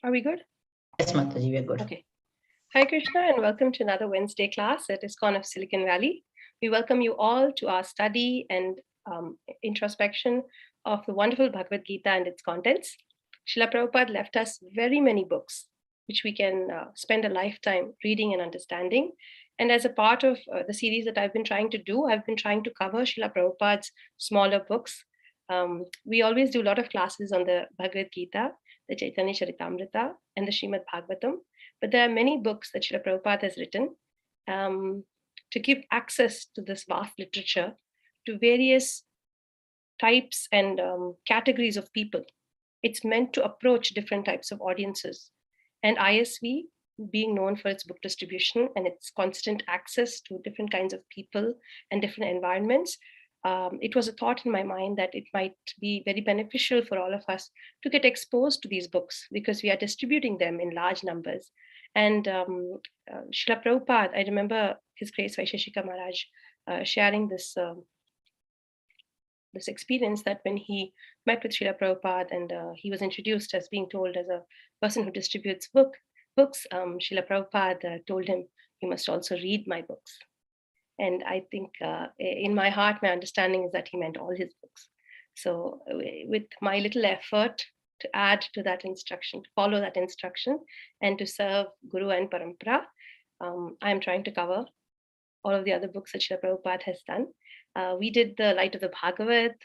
Are we good? Yes, Mataji, we are good. Okay. Hi, Krishna, and welcome to another Wednesday class at ISKCON of Silicon Valley. We welcome you all to our study and introspection of the wonderful Bhagavad Gita and its contents. Srila Prabhupada left us very many books, which we can spend a lifetime reading and understanding. And as a part of the series that I've been trying to do, I've been trying to cover Srila Prabhupada's smaller books. We always do a lot of classes on the Bhagavad Gita, the Chaitanya Charitamrita, and the Srimad Bhagavatam. But there are many books that Srila Prabhupada has written to give access to this vast literature to various types and categories of people. It's meant to approach different types of audiences. And ISV, being known for its book distribution and its constant access to different kinds of people and different environments, it was a thought in my mind that it might be very beneficial for all of us to get exposed to these books because we are distributing them in large numbers. And Srila Prabhupada, I remember His Grace Vaisheshika Maharaj sharing this experience that when he met with Srila Prabhupada and he was introduced as being told as a person who distributes books, Srila Prabhupada told him, "You must also read my books." And I think in my heart, my understanding is that he meant all his books. So with my little effort to add to that instruction, to follow that instruction, and to serve Guru and Parampara, I'm trying to cover all of the other books that Srila Prabhupada has done. We did the Light of the Bhagavad,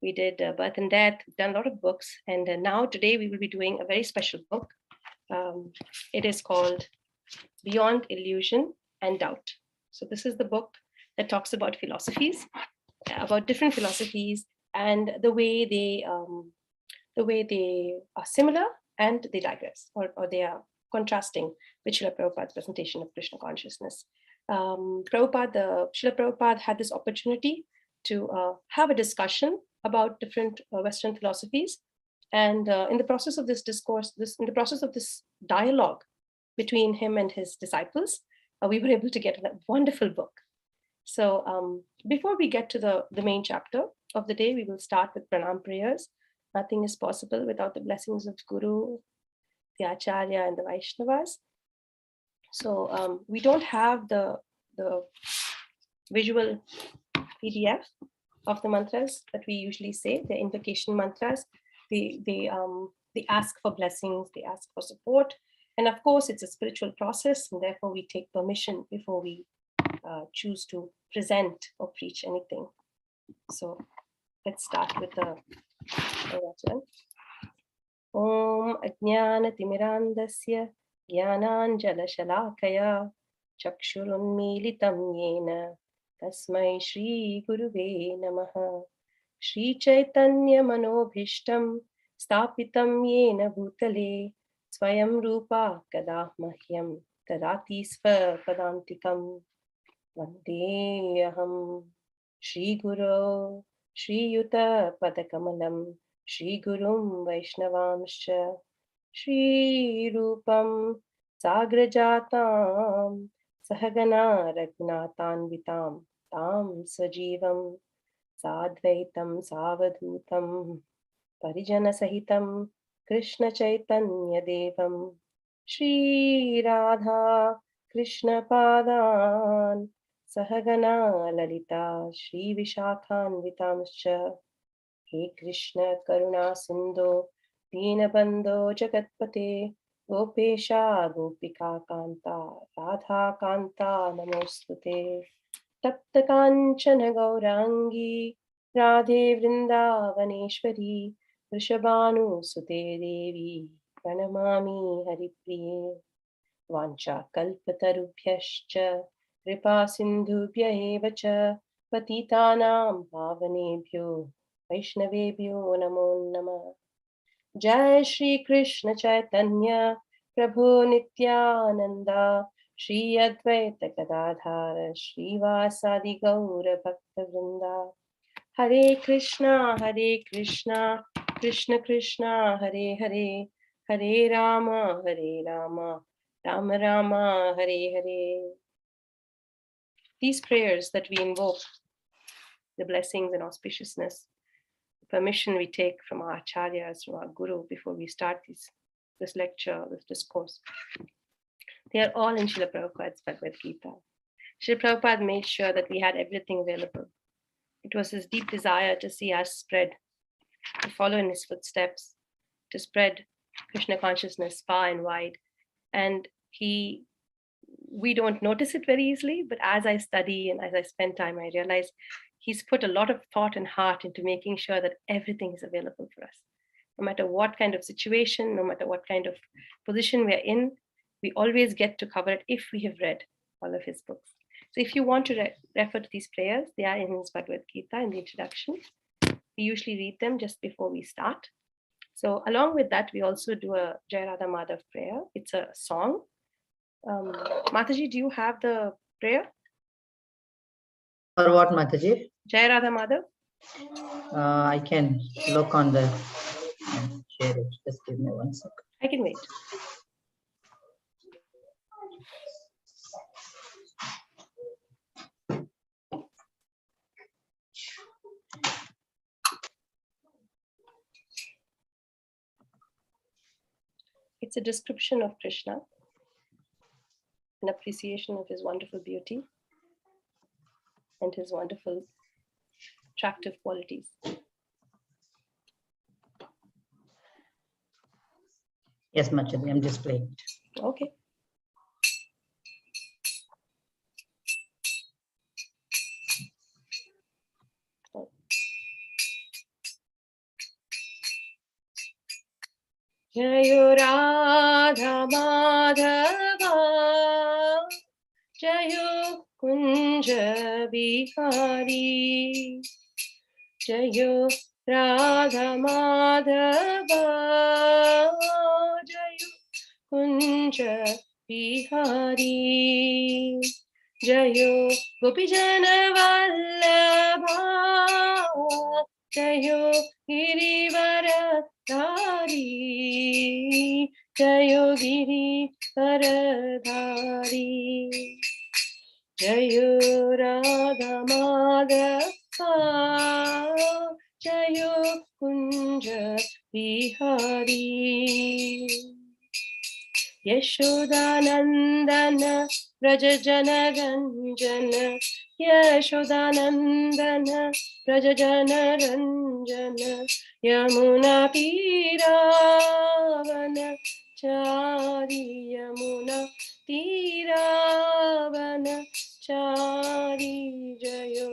we did Birth and Death, we've done a lot of books. And now today we will be doing a very special book. It is called Beyond Illusion and Doubt. So this is the book that talks about philosophies, about different philosophies and the way they are similar and they digress, or they are contrasting with Srila Prabhupada's presentation of Krishna consciousness. Srila Prabhupada had this opportunity to have a discussion about different Western philosophies. And in the process of this discourse, in the process of this dialogue between him and his disciples, we were able to get a wonderful book. So before we get to the main chapter of the day, we will start with Pranam Prayers. Nothing is possible without the blessings of Guru, the Acharya, and the Vaishnavas. So we don't have the visual PDF of the mantras that we usually say, the invocation mantras. They ask for blessings, they ask for support. And of course, it's a spiritual process, and therefore we take permission before we choose to present or preach anything. So let's start with the Vachan. Om Ajnana Timirandasya Jnananjala Shalakaya Chakshurunmilitam Yena Tasmai Shri Guruve Namaha Shri Chaitanya Manobhishtam Stapitam Yena Bhutale Swayam Rupa Kada Mahyam Tadati Padantikam Vandeham Shri Guru Shri Yuta Padakamalam Shri Gurum Vaishnavamsha Shri Rupam Sagrajatam Sahagana Raghunathanvitam Tam Sajivam Sadvaitam Savadhutam Parijana Sahitam Krishna Chaitanya Devam Shri Radha Krishna Padan Sahagana Lalita Shri Vishakhan Vitamscha He Krishna Karuna Sindhu Dinabandho Jagatpate Gopesha Gopika Kanta Radha Kanta Namostute Tapta Kanchana Gaurangi Radhe Vrindavaneshwari Vrishabhanu Sute Devi Pranamami Haripriye Vancha Kalpatarubhyascha Kripa Sindhubhya eva cha Patitanam Pavanebhyo Vaishnavebhyo Namo Namah. Jai Shri Krishna Chaitanya Prabhu Nityananda Shri Advaita Gadadhara Shri Vasadi Gaura Bhakta Vrinda. Hare Krishna Krishna Krishna Hare Hare Hare Rama Rama Rama Hare Hare. These prayers that we invoke, the blessings and auspiciousness, the permission we take from our acharyas, from our guru before we start these this lecture, this discourse. They are all in Srila Prabhupada's Bhagavad Gita. Srila Prabhupada made sure that we had everything available. It was his deep desire to see us spread, to follow in his footsteps, to spread Krishna consciousness far and wide. And we don't notice it very easily, but as I study and as I spend time, I realize he's put a lot of thought and heart into making sure that everything is available for us. No matter what kind of situation, no matter what kind of position we're in, we always get to cover it if we have read all of his books. So if you want to refer to these prayers, they are in his Bhagavad Gita in the introduction. We usually read them just before we start. So along with that, we also do a Jai Radha Madhav prayer. It's a song. Mataji, do you have the prayer? For what, Mataji? Jai Radha Madhav? I can look on the share it. Just give me 1 second. I can wait. It's a description of Krishna, an appreciation of his wonderful beauty and his wonderful attractive qualities. Yes, Mataji, I'm just playing it. Okay. Jayo Radha Madhava, Jayo Kunja Bihari, Jayo Radha Madhava, Jayo Kunja Bihari, Jayo Gopijana Vallabha, Jayo Girivara Dhari, Jayo Giri Paradhari, Jayo Radha Madhava, Jayo Kunja Bihari, Yashodanandana Rajajana Ranjana, Yashodanandana Rajajana Ranjana, Yamuna Tiravana Chari, Yamuna Tiravana Chari, Jayo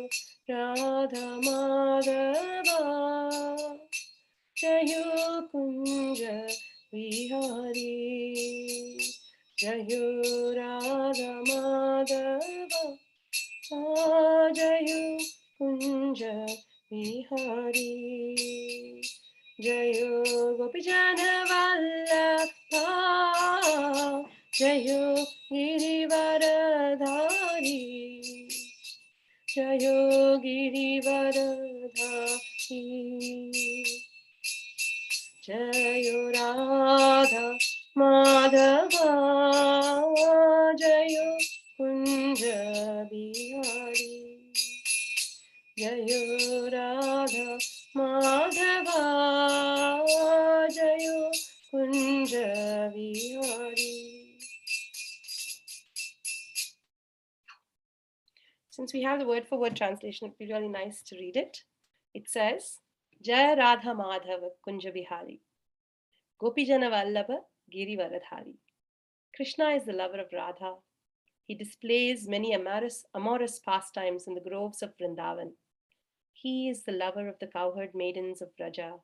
Radha Madhava, Jayo Kunja Vihari, Jayo Radha Madhava, Jayo Kunja Vihari, Jayo Gopijana Vallabha, Jayo Girivaradhari, Jayo Girivaradhari, Jayo Radha Madhava, Jayo Kunja Bihari, Jayo Radha Madhava, Jayo Kunja Bihari. Since we have the word-for-word translation, it'd be really nice to read it. It says, Jaya Radha Madhava Kunja Bihari, Gopijana Vallabha Giri Varadhari. Krishna is the lover of Radha. He displays many amorous pastimes in the groves of Vrindavan. He is the lover of the cowherd maidens of Braja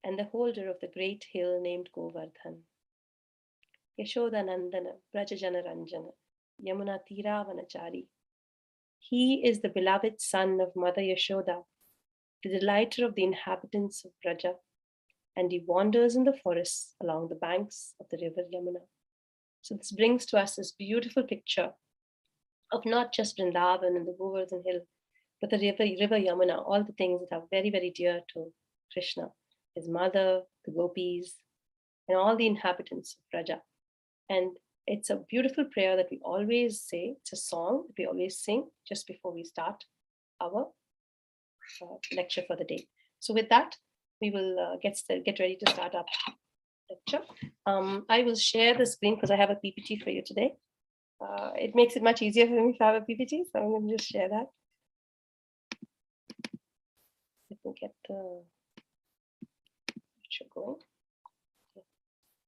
and the holder of the great hill named Govardhan. Yashoda Nandana Brajajana Ranjana Yamuna Tiravanachari. He is the beloved son of Mother Yashoda, the delighter of the inhabitants of Braja, and he wanders in the forests along the banks of the river Yamuna. So this brings to us this beautiful picture of not just Vrindavan and the Govardhan hill, but the river Yamuna, all the things that are very, very dear to Krishna, his mother, the gopis, and all the inhabitants of Braja. And it's a beautiful prayer that we always say. It's a song that we always sing just before we start our lecture for the day. So with that, we will get ready to start up lecture. I will share the screen because I have a PPT for you today. It makes it much easier for me if I have a PPT, so I'm going to just share that. Let me get the picture going.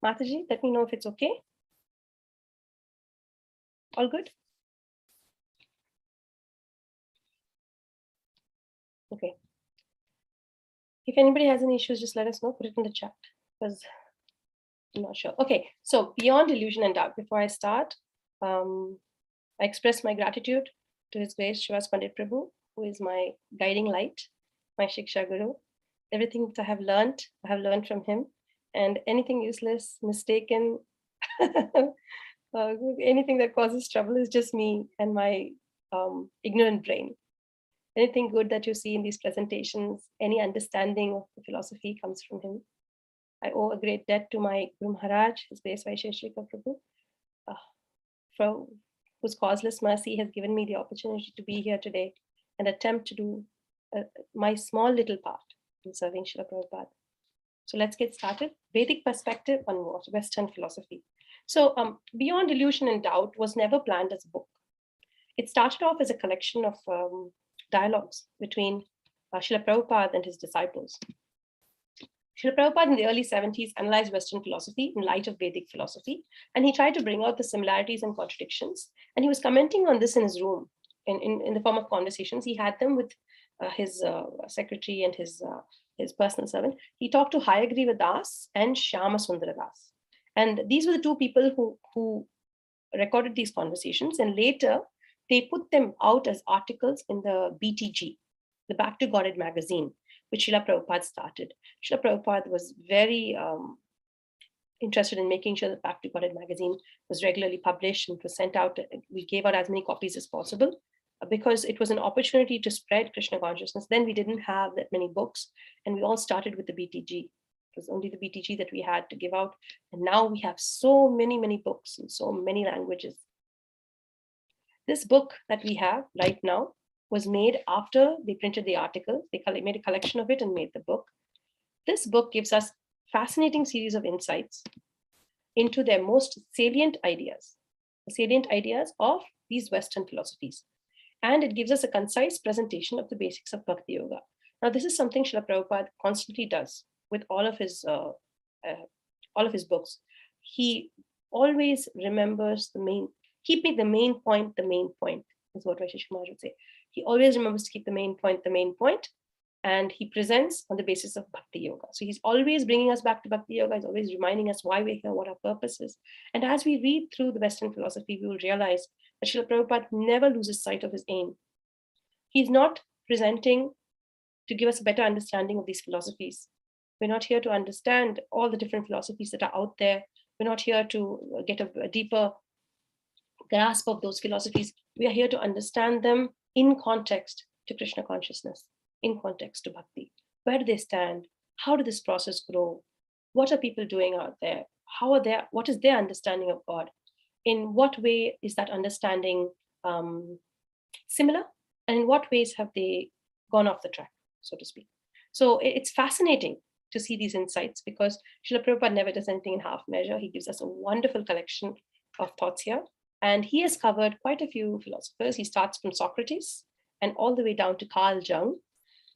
Mataji, let me know if it's okay. All good? Okay. If anybody has any issues, just let us know. Put it in the chat because I'm not sure. Okay, so beyond illusion and doubt, before I start, I express my gratitude to His Grace Shivas Pandit Prabhu, who is my guiding light, my Shiksha Guru. Everything that I have learned from him, and anything useless, mistaken, anything that causes trouble is just me and my ignorant brain. Anything good that you see in these presentations, any understanding of the philosophy comes from him. I owe a great debt to my Guru Maharaj, His Grace Vaisheshika Prabhu, from whose causeless mercy has given me the opportunity to be here today and attempt to do my small little part in serving Srila Prabhupada. So let's get started. Vedic perspective on what? Western philosophy. So Beyond Illusion and Doubt was never planned as a book. It started off as a collection of dialogues between Srila Prabhupada and his disciples. Srila Prabhupada in the early 70s analyzed Western philosophy in light of Vedic philosophy, and he tried to bring out the similarities and contradictions. And he was commenting on this in his room in the form of conversations. He had them with his secretary and his personal servant. He talked to Hayagriva Das and Shyama Sundara Das. And these were the two people who recorded these conversations. And later, they put them out as articles in the BTG, the Back to Godhead magazine, which Srila Prabhupada started. Srila Prabhupada was very interested in making sure that Back to Godhead magazine was regularly published and was sent out. We gave out as many copies as possible because it was an opportunity to spread Krishna consciousness. Then we didn't have that many books, and we all started with the BTG. It was only the BTG that we had to give out. And now we have so many books in so many languages. This book that we have right now was made after they printed the article. They made a collection of it and made the book. This book gives us fascinating series of insights into their most salient ideas, the salient ideas of these Western philosophies. And it gives us a concise presentation of the basics of Bhakti Yoga. Now, this is something Srila Prabhupada constantly does with all of his books. He always remembers keeping the main point, is what Vaisheshika Maharaj would say. He always remembers to keep the main point, and he presents on the basis of Bhakti Yoga. So he's always bringing us back to Bhakti Yoga. He's always reminding us why we're here, what our purpose is. And as we read through the Western philosophy, we will realize that Srila Prabhupada never loses sight of his aim. He's not presenting to give us a better understanding of these philosophies. We're not here to understand all the different philosophies that are out there. We're not here to get a deeper grasp of those philosophies. We are here to understand them in context to Krishna consciousness, in context to bhakti. Where do they stand? How did this process grow? What are people doing out there? What is their understanding of God? In what way is that understanding similar? And in what ways have they gone off the track, so to speak? So it's fascinating to see these insights because Srila Prabhupada never does anything in half measure. He gives us a wonderful collection of thoughts here. And he has covered quite a few philosophers. He starts from Socrates and all the way down to Carl Jung.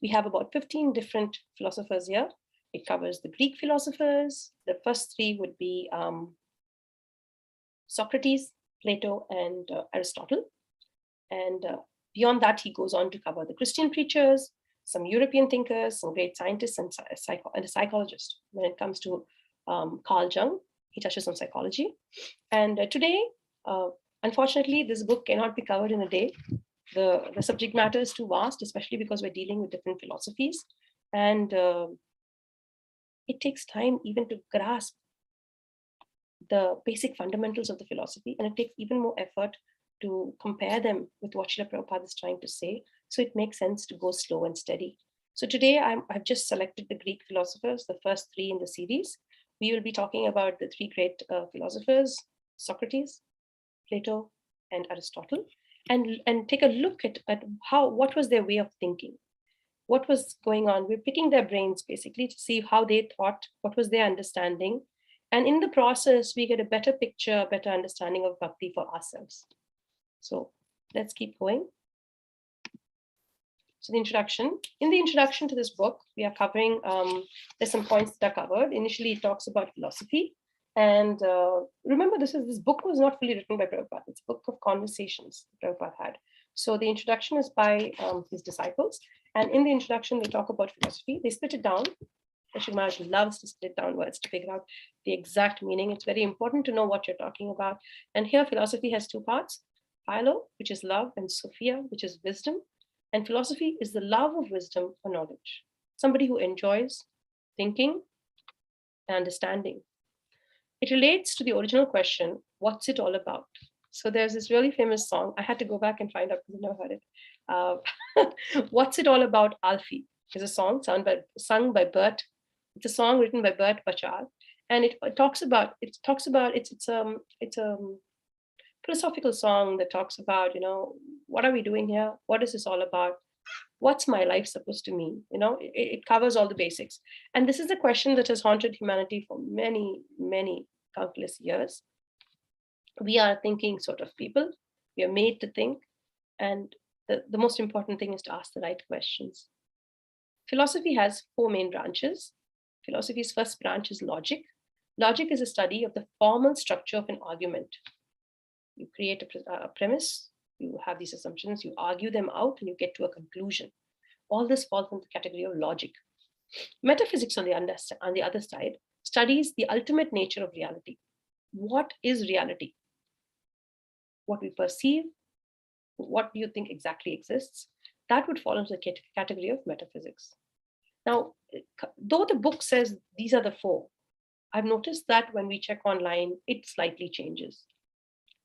We have about 15 different philosophers here. It covers the Greek philosophers. The first three would be Socrates, Plato, and Aristotle. And beyond that, he goes on to cover the Christian preachers, some European thinkers, some great scientists, and a psychologist. When it comes to Carl Jung, he touches on psychology. And today, unfortunately, this book cannot be covered in a day. The subject matter is too vast, especially because we're dealing with different philosophies. And it takes time even to grasp the basic fundamentals of the philosophy. And it takes even more effort to compare them with what Srila Prabhupada is trying to say. So it makes sense to go slow and steady. So today I've just selected the Greek philosophers, the first three in the series. We will be talking about the three great philosophers, Socrates, Plato, and Aristotle, and take a look at what was their way of thinking, what was going on. We're picking their brains basically to see how they thought, what was their understanding, And in the process, we get a better picture, better understanding of bhakti for ourselves. So let's keep going. So the introduction. In the introduction to this book, we are covering, there's some points that are covered. Initially, it talks about philosophy. And remember, this book was not fully written by Prabhupada. It's a book of conversations Prabhupada had. So the introduction is by his disciples. And in the introduction, they talk about philosophy. They split it down. Ashok Maharaj loves to split downwards to figure out the exact meaning. It's very important to know what you're talking about. And here, philosophy has two parts. Philo, which is love, and Sophia, which is wisdom. And philosophy is the love of wisdom or knowledge. Somebody who enjoys thinking and understanding. It relates to the original question, what's it all about? So there's this really famous song. I had to go back and find out because I never heard it. What's It All About, Alfie is a song sung by Bert. It's a song written by Bert Bachar. And it talks about, it's a philosophical song that talks about, what are we doing here? What is this all about? What's my life supposed to mean? It covers all the basics. And this is a question that has haunted humanity for many, many countless years. We are thinking sort of people. We are made to think. And the most important thing is to ask the right questions. Philosophy has four main branches. Philosophy's first branch is logic. Logic is a study of the formal structure of an argument. You create a premise, you have these assumptions, you argue them out, and you get to a conclusion. All this falls into the category of logic. Metaphysics, on the other side, studies the ultimate nature of reality. What is reality? What we perceive, what do you think exactly exists? That would fall into the category of metaphysics. Now, though the book says these are the four, I've noticed that when we check online, it slightly changes.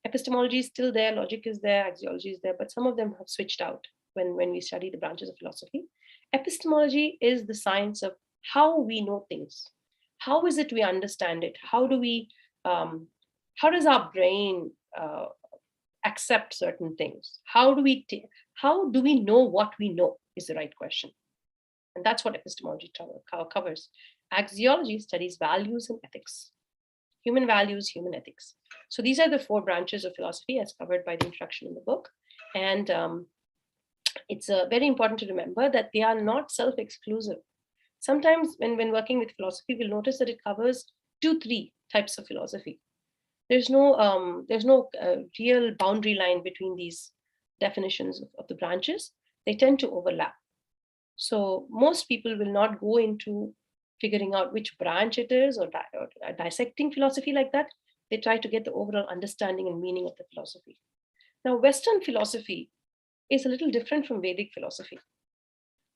Epistemology is still there, logic is there, axiology is there, but some of them have switched out when we study the branches of philosophy. Epistemology is the science of how we know things. How is it we understand it? How does our brain accept certain things? How do we know what we know is the right question. And that's what epistemology covers. Axiology studies values and ethics. Human values, human ethics. So these are the four branches of philosophy as covered by the introduction in the book. And it's very important to remember that they are not self-exclusive. Sometimes when working with philosophy, we'll notice that it covers 2-3 types of philosophy. There's no real boundary line between these definitions of the branches. They tend to overlap. So most people will not go into figuring out which branch it is or dissecting philosophy like that. They try to get the overall understanding and meaning of the philosophy. Now, Western philosophy is a little different from Vedic philosophy.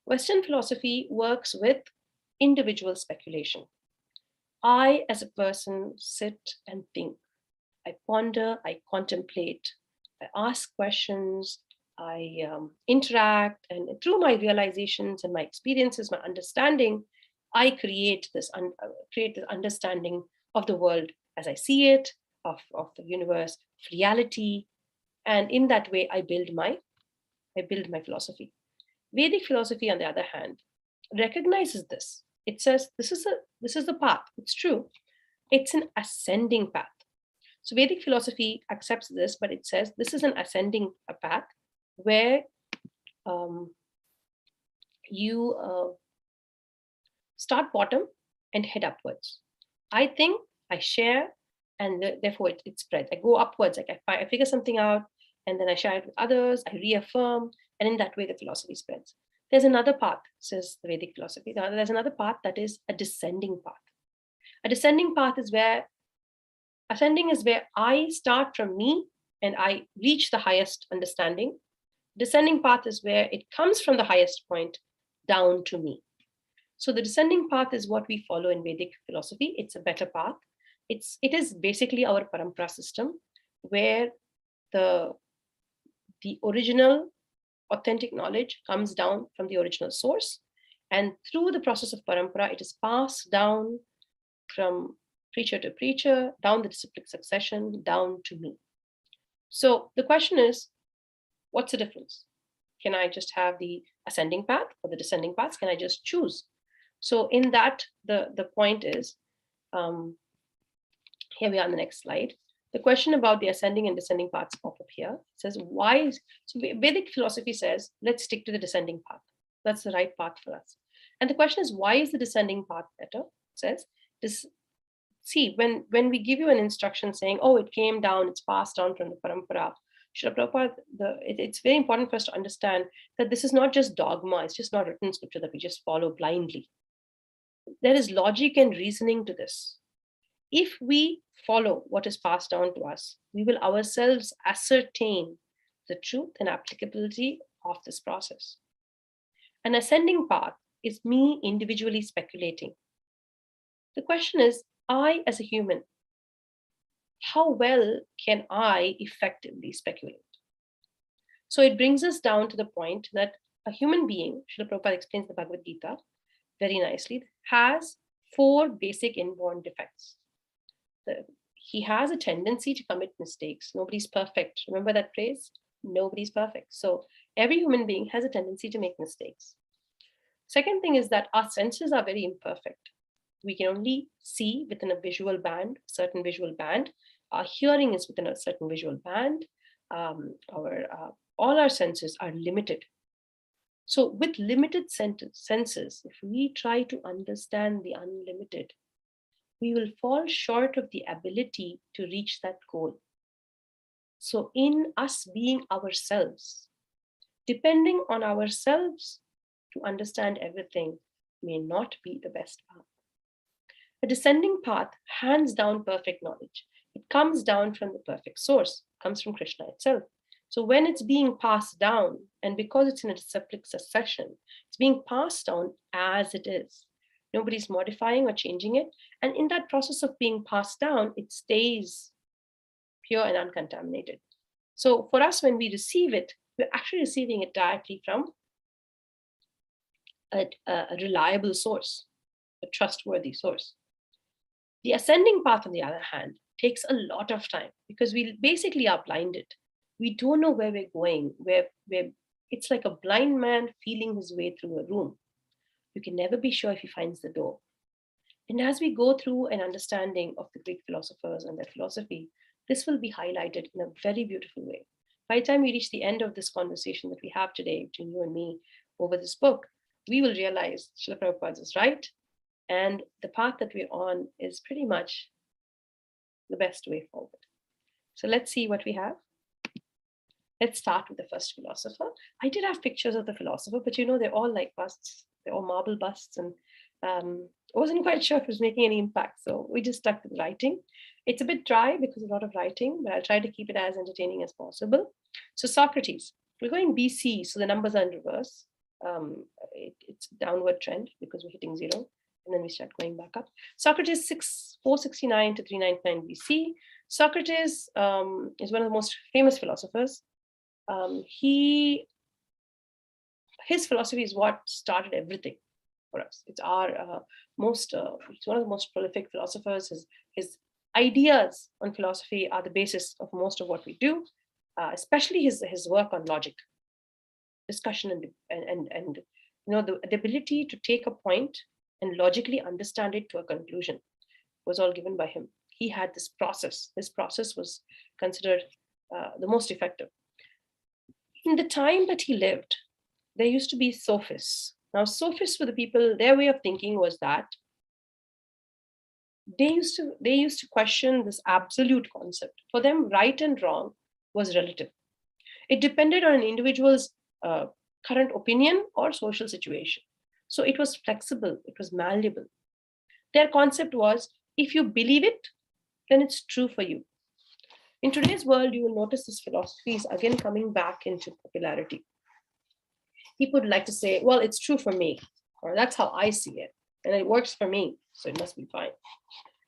Western philosophy works with individual speculation. I, as a person, sit and think. I ponder, I contemplate, I ask questions, I interact, and through my realizations and my experiences, my understanding, I create this understanding of the world as I see it, of the universe, of reality, and in that way, I build my philosophy. Vedic philosophy, on the other hand, recognizes this. It says this is the path. It's true. It's an ascending path. So Vedic philosophy accepts this, but it says this is an ascending path where you start bottom and head upwards. I think, I share, and therefore it spreads. I go upwards, like I figure something out, and then I share it with others, I reaffirm, and in that way the philosophy spreads. There's another path, says the Vedic philosophy. There's another path that is a descending path. A descending path is where, ascending is where I start from me and I reach the highest understanding. Descending path is where it comes from the highest point down to me. So the descending path is what we follow in Vedic philosophy. It's a better path. It is basically our parampara system, where the original authentic knowledge comes down from the original source. And through the process of parampara, it is passed down from preacher to preacher, down the disciplic succession, down to me. So the question is, what's the difference? Can I just have the ascending path or the descending path? Can I just choose? So in that, the point is, Here we are on the next slide. The question about the ascending and descending paths pop up here. It says, why? So Vedic philosophy says, let's stick to the descending path. That's the right path for us. And the question is, why is the descending path better? It says, see, when we give you an instruction saying, oh, it came down, it's passed down from the parampara, Srila Prabhupada, it's very important for us to understand that this is not just dogma, it's just not written scripture that we just follow blindly. There is logic and reasoning to this. If we follow what is passed down to us, we will ourselves ascertain the truth and applicability of this process. An ascending path is me individually speculating. The question is, I as a human, how well can I effectively speculate? So it brings us down to the point that a human being, Srila Prabhupada explains the Bhagavad Gita very nicely, has 4 basic inborn defects. He has a tendency to commit mistakes. Nobody's perfect. Remember that phrase? Nobody's perfect. So every human being has a tendency to make mistakes. Second thing is that our senses are very imperfect. We can only see within a visual band, a certain visual band. Our hearing is within a certain visual band. All our senses are limited. So with limited senses, if we try to understand the unlimited, we will fall short of the ability to reach that goal. So in us being ourselves, depending on ourselves to understand everything may not be the best path. A descending path hands down perfect knowledge. It comes down from the perfect source, comes from Krishna itself. So when it's being passed down, and because it's in a disciplic succession, it's being passed down as it is. Nobody's modifying or changing it. And in that process of being passed down, it stays pure and uncontaminated. So for us, when we receive it, we're actually receiving it directly from a reliable source, a trustworthy source. The ascending path, on the other hand, takes a lot of time because we basically are blinded. We don't know where we're going. It's like a blind man feeling his way through a room. You can never be sure if he finds the door. And as we go through an understanding of the Greek philosophers and their philosophy, this will be highlighted in a very beautiful way. By the time we reach the end of this conversation that we have today between you and me over this book, we will realize Srila Prabhupada is right, and the path that we're on is pretty much the best way forward. So let's see what we have. Let's start with the first philosopher. I did have pictures of the philosopher, but they're all like busts. They're all marble busts, and I wasn't quite sure if it was making any impact. So we just stuck with writing. It's a bit dry because of a lot of writing, but I'll try to keep it as entertaining as possible. So Socrates, we're going BC, so the numbers are in reverse. It's a downward trend because we're hitting 0, and then we start going back up. Socrates, 469 to 399 BC. Socrates is one of the most famous philosophers. His philosophy is what started everything for us. It's he's one of the most prolific philosophers. His ideas on philosophy are the basis of most of what we do, especially his work on logic, discussion, and the ability to take a point and logically understand it to a conclusion was all given by him. He had this process. This process was considered the most effective. In the time that he lived, there used to be sophists. Now, sophists were the people, their way of thinking was that they used to question this absolute concept. For them, right and wrong was relative. It depended on an individual's current opinion or social situation. So it was flexible, it was malleable. Their concept was, if you believe it, then it's true for you. In today's world, you will notice this philosophy is again coming back into popularity. People would like to say, well, it's true for me, or that's how I see it, and it works for me, so it must be fine.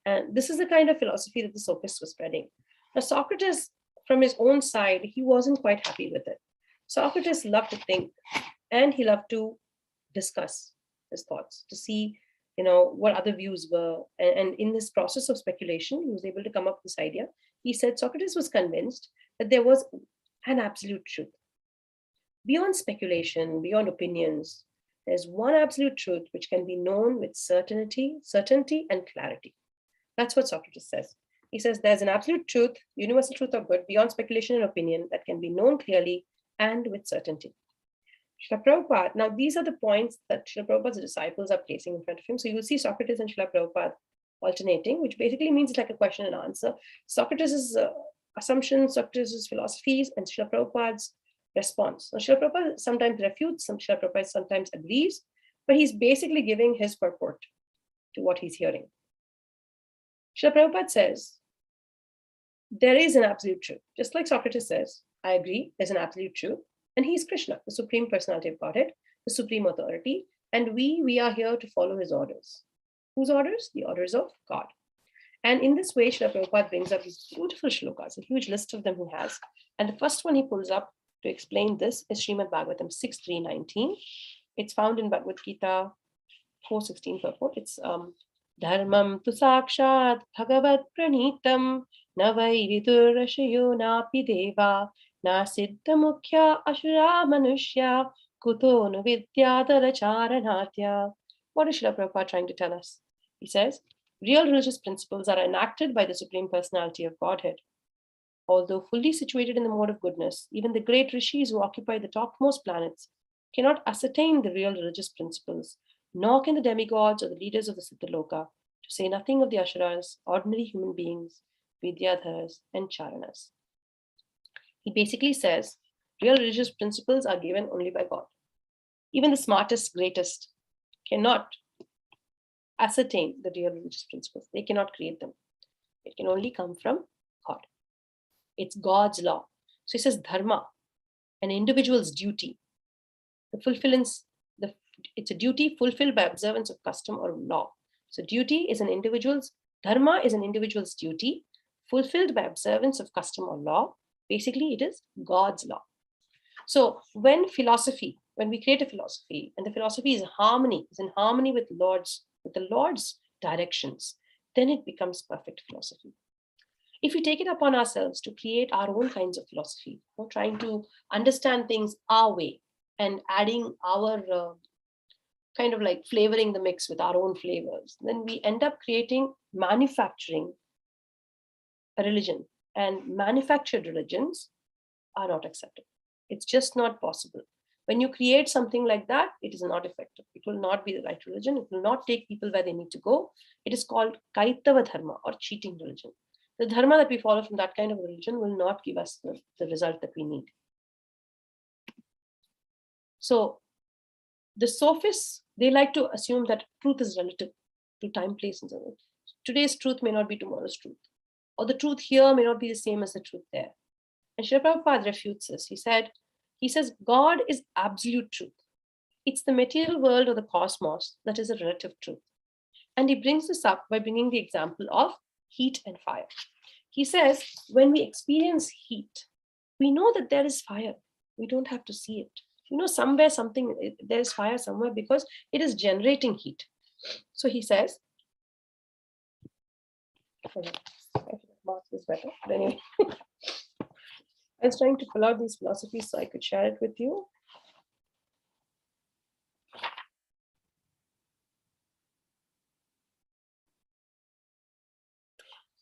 And this is the kind of philosophy that the sophists were spreading. Now, Socrates, from his own side, he wasn't quite happy with it. Socrates loved to think, and he loved to discuss his thoughts, to see what other views were. And in this process of speculation, he was able to come up with this idea. He said Socrates was convinced that there was an absolute truth. Beyond speculation, beyond opinions, there's one absolute truth which can be known with certainty and clarity. That's what Socrates says. He says there's an absolute truth, universal truth of good, beyond speculation and opinion, that can be known clearly and with certainty. Srila Prabhupada, now these are the points that Srila Prabhupada's disciples are placing in front of him. So you will see Socrates and Srila Prabhupada alternating, which basically means it's like a question and answer. Socrates' assumptions, Socrates' philosophies, and Srila Prabhupada's response. Now, Srila Prabhupada sometimes refutes, Srila Prabhupada sometimes agrees, but he's basically giving his purport to what he's hearing. Srila Prabhupada says, there is an absolute truth. Just like Socrates says, I agree, there's an absolute truth. And he's Krishna, the Supreme Personality of Godhead, the Supreme Authority. And we are here to follow his orders. Whose orders? The orders of God. And in this way, Srila Prabhupada brings up these beautiful shlokas, a huge list of them he has. And the first one he pulls up to explain this is Srimad Bhagavatam 6.3.19. It's found in Bhagavad Gita 4.16 purport. It's Dharmam tu sakshat bhagavat pranitam navai vidur rashayo napi deva na siddha mukhya ashura manushya kuto nu vidyadara charanatya. What is Srila Prabhupada trying to tell us? He says, real religious principles are enacted by the Supreme Personality of Godhead. Although fully situated in the mode of goodness, even the great rishis who occupy the topmost planets cannot ascertain the real religious principles, nor can the demigods or the leaders of the Siddhaloka, to say nothing of the Ashuras, ordinary human beings, Vidyadharas, and Charanas. He basically says real religious principles are given only by God. Even the smartest, greatest cannot ascertain the real religious principles. They cannot create them. It can only come from God. It's God's law. So he says dharma, an individual's duty. It's a duty fulfilled by observance of custom or law. So duty is an individual's, dharma is an individual's duty fulfilled by observance of custom or law. Basically, it is God's law. So when we create a philosophy, and the philosophy is in harmony with the Lord's directions, then it becomes perfect philosophy. If we take it upon ourselves to create our own kinds of philosophy, trying to understand things our way and adding our kind of like flavoring the mix with our own flavors, then we end up manufacturing a religion, and manufactured religions are not acceptable. It's just not possible. When you create something like that, it is not effective. It will not be the right religion. It will not take people where they need to go. It is called Kaitava Dharma, or cheating religion. The dharma that we follow from that kind of religion will not give us the result that we need. So the sophists, they like to assume that truth is relative to time, place, and so on. Today's truth may not be tomorrow's truth, or the truth here may not be the same as the truth there. And Srila Prabhupada refutes this. He says, God is absolute truth. It's the material world or the cosmos that is a relative truth. And he brings this up by bringing the example of heat and fire. He says, when we experience heat, we know that there is fire. We don't have to see it. There's fire somewhere because it is generating heat. So he says, I should have marked this better. But anyway, I was trying to pull out these philosophies so I could share it with you.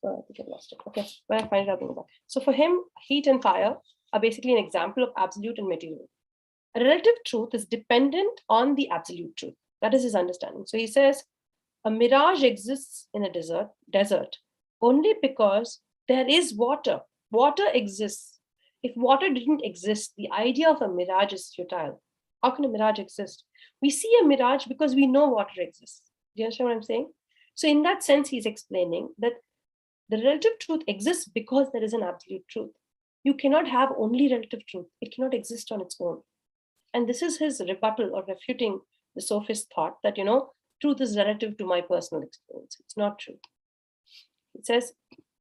So I think I lost it. Okay, when I find it, I'll bring it back. So for him, heat and fire are basically an example of absolute and material. A relative truth is dependent on the absolute truth. That is his understanding. So he says, a mirage exists in a desert only because there is water. Water exists. If water didn't exist, the idea of a mirage is futile. How can a mirage exist? We see a mirage because we know water exists. Do you understand what I'm saying? So in that sense, he's explaining that the relative truth exists because there is an absolute truth. You cannot have only relative truth. It cannot exist on its own. And this is his rebuttal or refuting the sophist thought that, truth is relative to my personal experience. It's not true. It says,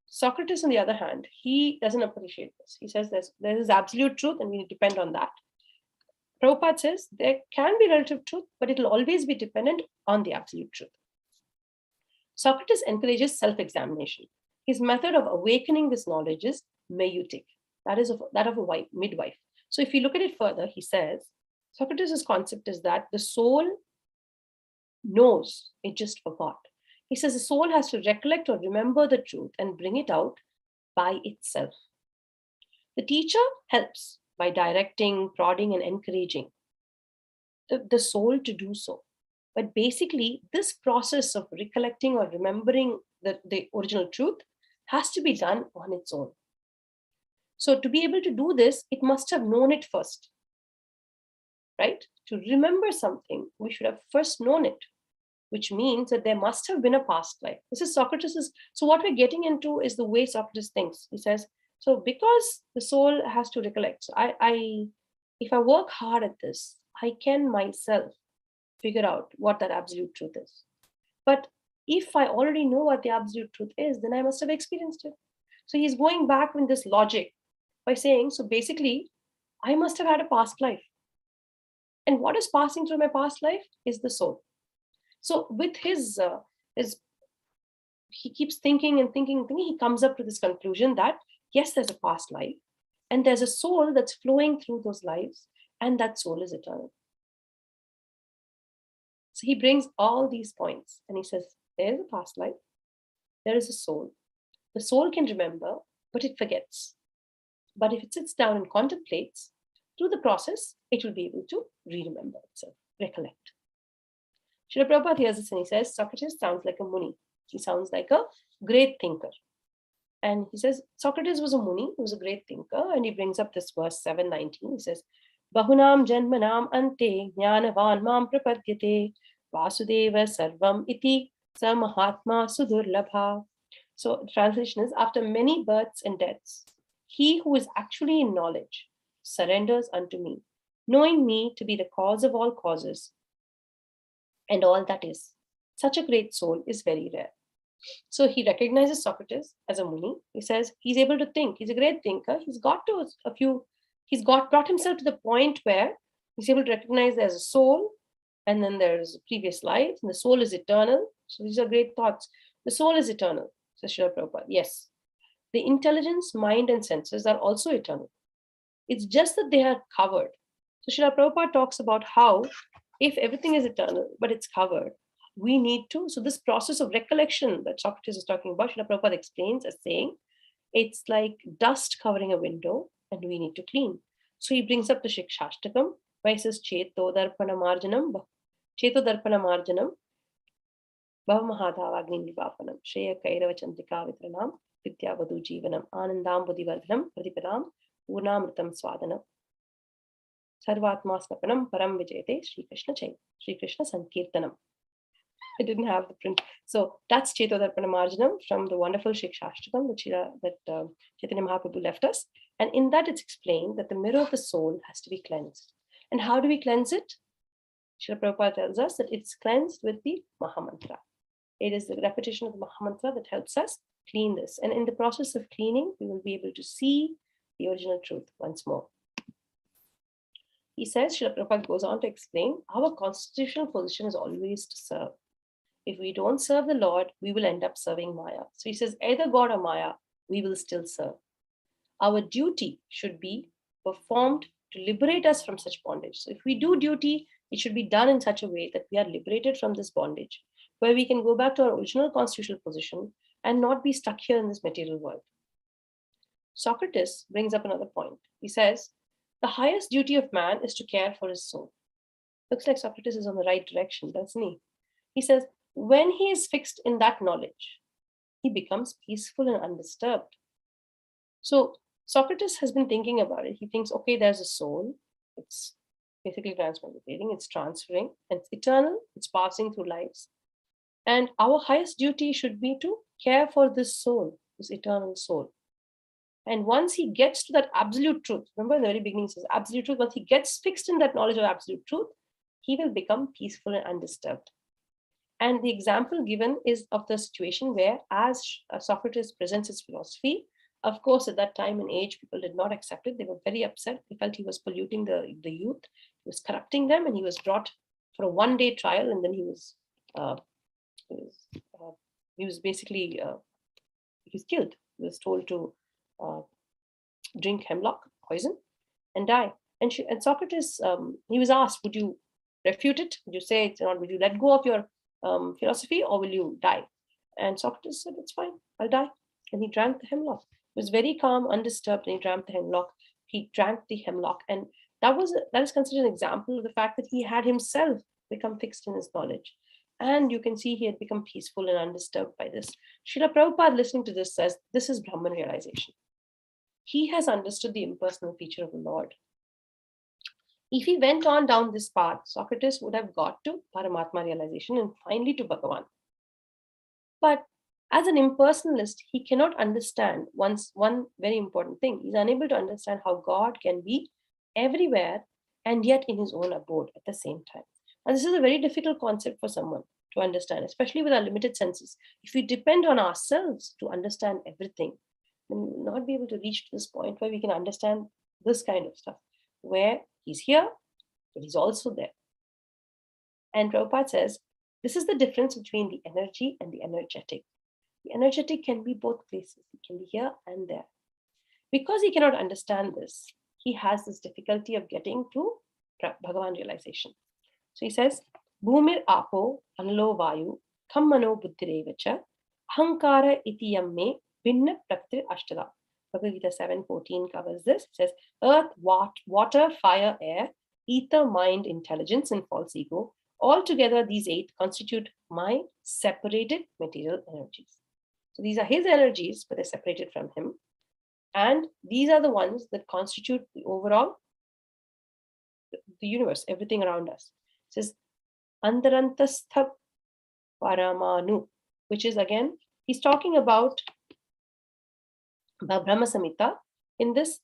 Socrates, on the other hand, he doesn't appreciate this. He says there is absolute truth and we depend on that. Prabhupada says there can be relative truth, but it will always be dependent on the absolute truth. Socrates encourages self-examination. His method of awakening this knowledge is meutic, that of a midwife. So if you look at it further, he says, Socrates' concept is that the soul knows, it just forgot. He says the soul has to recollect or remember the truth and bring it out by itself. The teacher helps by directing, prodding, and encouraging the soul to do so. But basically, this process of recollecting or remembering the original truth has to be done on its own. So to be able to do this, it must have known it first, right? To remember something, we should have first known it, which means that there must have been a past life. This is Socrates'. So what we're getting into is the way Socrates thinks. He says, so because the soul has to recollect, so if I work hard at this, I can myself figure out what that absolute truth is. But if I already know what the absolute truth is, then I must have experienced it. So he's going back with this logic by saying, so basically, I must have had a past life. And what is passing through my past life is the soul. So with his he keeps thinking and thinking, he comes up to this conclusion that, yes, there's a past life, and there's a soul that's flowing through those lives, and that soul is eternal. So he brings all these points, and he says, there's a past life, there is a soul. The soul can remember, but it forgets. But if it sits down and contemplates, through the process, it will be able to re-remember itself, recollect. Srila Prabhupada hears this and he says, Socrates sounds like a Muni. He sounds like a great thinker. And he says, Socrates was a Muni, he was a great thinker. And he brings up this verse 7:19. He says, Bahunam janmanam ante jnanavan mam prapadyate vasudeva sarvam iti sa mahatma sudurlabha. So the translation is, after many births and deaths, he who is actually in knowledge surrenders unto me, knowing me to be the cause of all causes and all that is. Such a great soul is very rare. So he recognizes Socrates as a Muni. He says he's able to think. He's a great thinker. He's got to brought himself to the point where he's able to recognize there's a soul, and then there's previous life, and the soul is eternal. So these are great thoughts. The soul is eternal, says Srila Prabhupada. Yes. The intelligence, mind, and senses are also eternal. It's just that they are covered. So Srila Prabhupada talks about how if everything is eternal, but it's covered, we need to, so this process of recollection that Socrates is talking about, Srila Prabhupada explains as saying, it's like dust covering a window and we need to clean. So he brings up the Shikshashtakam, where he says, Cheto darpana marjanam, bhavamahadhavagni nivapanam, Shreya kairava chandrika vitranam, vidya vadu jivanam, anandam buddhivardhanam, pradipadam, purnamritam swadanam, sarvatma snapanam, param vijayate, Sri Krishna Chay, Sri Krishna Sankirtanam. I didn't have the print. So that's Cheto Darpana Marjanam from the wonderful Shikshashtakam that Chaitanya Mahaprabhu left us. And in that it's explained that the mirror of the soul has to be cleansed. And how do we cleanse it? Srila Prabhupada tells us that it's cleansed with the Mahamantra. It is the repetition of the Mahamantra that helps us clean this. And in the process of cleaning, we will be able to see the original truth once more. He says, Srila Prabhupada goes on to explain, our constitutional position is always to serve. If we don't serve the Lord, we will end up serving Maya. So he says, either God or Maya, we will still serve. Our duty should be performed to liberate us from such bondage. So if we do duty, it should be done in such a way that we are liberated from this bondage, where we can go back to our original constitutional position and not be stuck here in this material world. Socrates brings up another point. He says, the highest duty of man is to care for his soul. Looks like Socrates is on the right direction, doesn't he? He says, when he is fixed in that knowledge, he becomes peaceful and undisturbed. So Socrates has been thinking about it. He thinks, okay, there's a soul. It's basically transmigrating, it's transferring, and it's eternal, it's passing through lives. And our highest duty should be to care for this soul, this eternal soul. And once he gets to that absolute truth, remember in the very beginning it says absolute truth, once he gets fixed in that knowledge of absolute truth, he will become peaceful and undisturbed. And the example given is of the situation where, as Socrates presents his philosophy, of course, at that time and age, people did not accept it. They were very upset. They felt he was polluting the youth. He was corrupting them, and he was brought for a one-day trial, and then he was basically he was killed. He was told to drink hemlock poison and die. And Socrates, he was asked, would you refute it? Would you say it's not? Would you let go of your philosophy, or will you die? And Socrates said, it's fine, I'll die. And he drank the hemlock. He was very calm, undisturbed, and he drank the hemlock. And that is considered an example of the fact that he had himself become fixed in his knowledge. And you can see he had become peaceful and undisturbed by this. Srila Prabhupada, listening to this, says, this is Brahman realization. He has understood the impersonal feature of the Lord. If he went on down this path, Socrates would have got to Paramatma realization and finally to Bhagavan. But as an impersonalist, he cannot understand one very important thing. He's unable to understand how God can be everywhere and yet in his own abode at the same time. And this is a very difficult concept for someone to understand, especially with our limited senses. If we depend on ourselves to understand everything, then we will not be able to reach to this point where we can understand this kind of stuff, where he's here, but he's also there. And Prabhupada says, this is the difference between the energy and the energetic. The energetic can be both places. It can be here and there. Because he cannot understand this, he has this difficulty of getting to Bhagavan realization. So he says, Bhumir apo anlo vayu kammano buddhirevacha ahankara iti yamme binna praktir ashtada. Bhagavad Gita 7:14 covers this. It says, earth, water, fire, air, ether, mind, intelligence, and false ego. Altogether, these 8 constitute my separated material energies. So these are his energies, but they're separated from him. And these are the ones that constitute the overall, the universe, everything around us. It says, Antarantastha Paramanu, which is again, he's talking about Brahma Samhita. In this,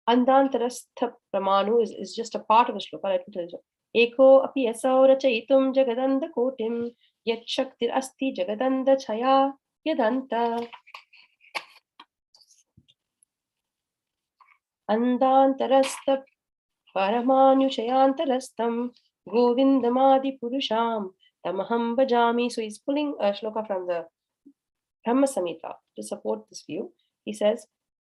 Andantarastha Pramanu is just a part of a shloka. Let me tell you. Eko api asau rachaitum jagadanda kotim yat shaktir asti jagadanda chaya yadanta. Andantarastha Paramanyushayantarastam Govindamadi Purusham Tamaham Bhajami. So he's pulling a shloka from the Brahma Samhita to support this view. He says,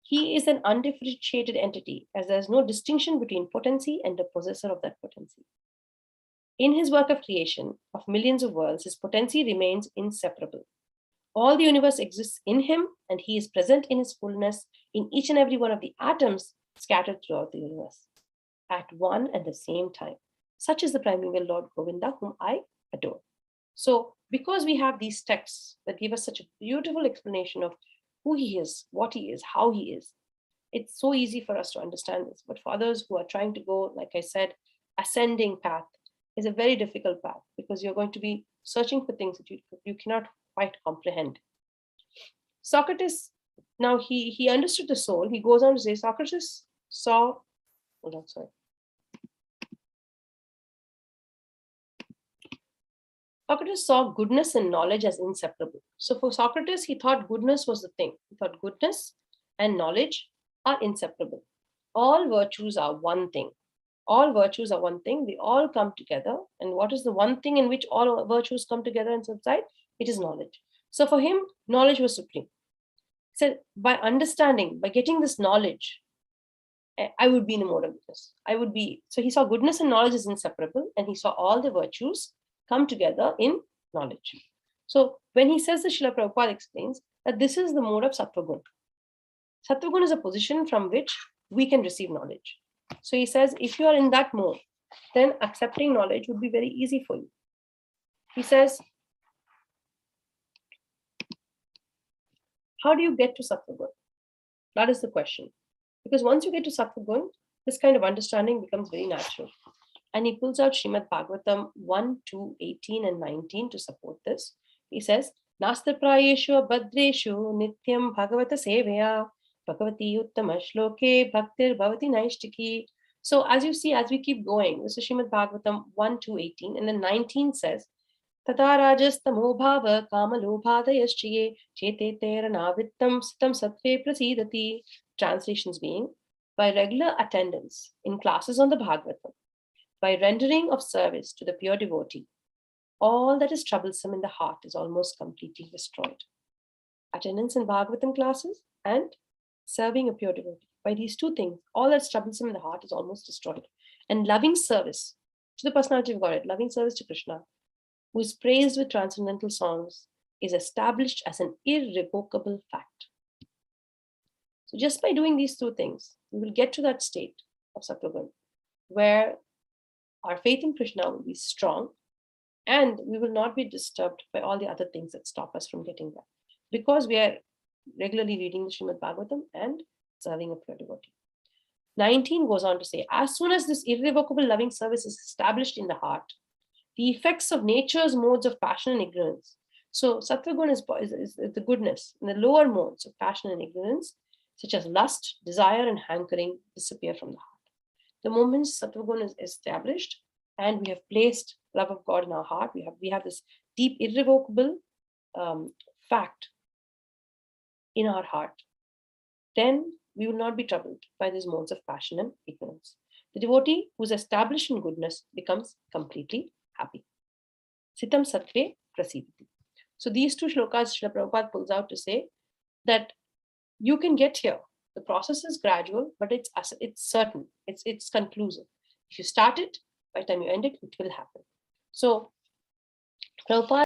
he is an undifferentiated entity, as there is no distinction between potency and the possessor of that potency. In his work of creation of millions of worlds, his potency remains inseparable. All the universe exists in him, and he is present in his fullness in each and every one of the atoms scattered throughout the universe at one and the same time. Such is the primeval Lord Govinda, whom I adore. So, because we have these texts that give us such a beautiful explanation of who he is, what he is, how he is, it's so easy for us to understand this. But for others who are trying to go, like I said, ascending path is a very difficult path, because you're going to be searching for things that you cannot quite comprehend. Socrates, now he understood the soul. He goes on to say, Socrates saw, Socrates saw goodness and knowledge as inseparable. So for Socrates, he thought goodness was the thing. He thought goodness and knowledge are inseparable. All virtues are one thing. All virtues are one thing. They all come together. And what is the one thing in which all virtues come together and subside? It is knowledge. So for him, knowledge was supreme. He said, by understanding, by getting this knowledge, I would be in a mode of goodness. So he saw goodness and knowledge as inseparable, and he saw all the virtues come together in knowledge. So when he says this, Srila Prabhupada explains that this is the mode of Sattva-gun. Sattva-gun is a position from which we can receive knowledge. So he says, if you are in that mode, then accepting knowledge would be very easy for you. He says, how do you get to Sattva-gun? That is the question. Because once you get to Sattva-gun, this kind of understanding becomes very natural. And he pulls out Srimad Bhagavatam 1, 2, 18 and 19 to support this. He says, Nastar prayeshu abhadreshu nityam bhagavata seveya bhagavati uttama shloke bhaktir bhavati naishtiki. So as you see, as we keep going, this is Srimad Bhagavatam 1, 2, 18, and then 19 says, Tata rajas tamo bhava kama lobhadayaschiye chete teranavittam sitam sattve prasidati. Translations being, by regular attendance in classes on the Bhagavatam, by rendering of service to the pure devotee, all that is troublesome in the heart is almost completely destroyed. Attendance in Bhagavatam classes and serving a pure devotee. By these two things, all that's troublesome in the heart is almost destroyed. And loving service to the personality of Godhead, loving service to Krishna, who is praised with transcendental songs, is established as an irrevocable fact. So just by doing these two things, we will get to that state of Sattvagun where our faith in Krishna will be strong and we will not be disturbed by all the other things that stop us from getting there. Because we are regularly reading the Srimad Bhagavatam and serving a pure devotee. 19 goes on to say, as soon as this irrevocable loving service is established in the heart, the effects of nature's modes of passion and ignorance. So Sattvagun is the goodness, and the lower modes of passion and ignorance, such as lust, desire, and hankering, disappear from the heart. The moment Sattvagun is established and we have placed love of God in our heart, we have this deep, irrevocable fact in our heart, then we will not be troubled by these modes of passion and ignorance. The devotee who is established in goodness becomes completely happy. Sitam sattve prasidati. So these two shlokas Srila Prabhupada pulls out to say that you can get here. The process is gradual, but it's certain. It's conclusive. If you start it, by the time you end it, it will happen. So Prabhupada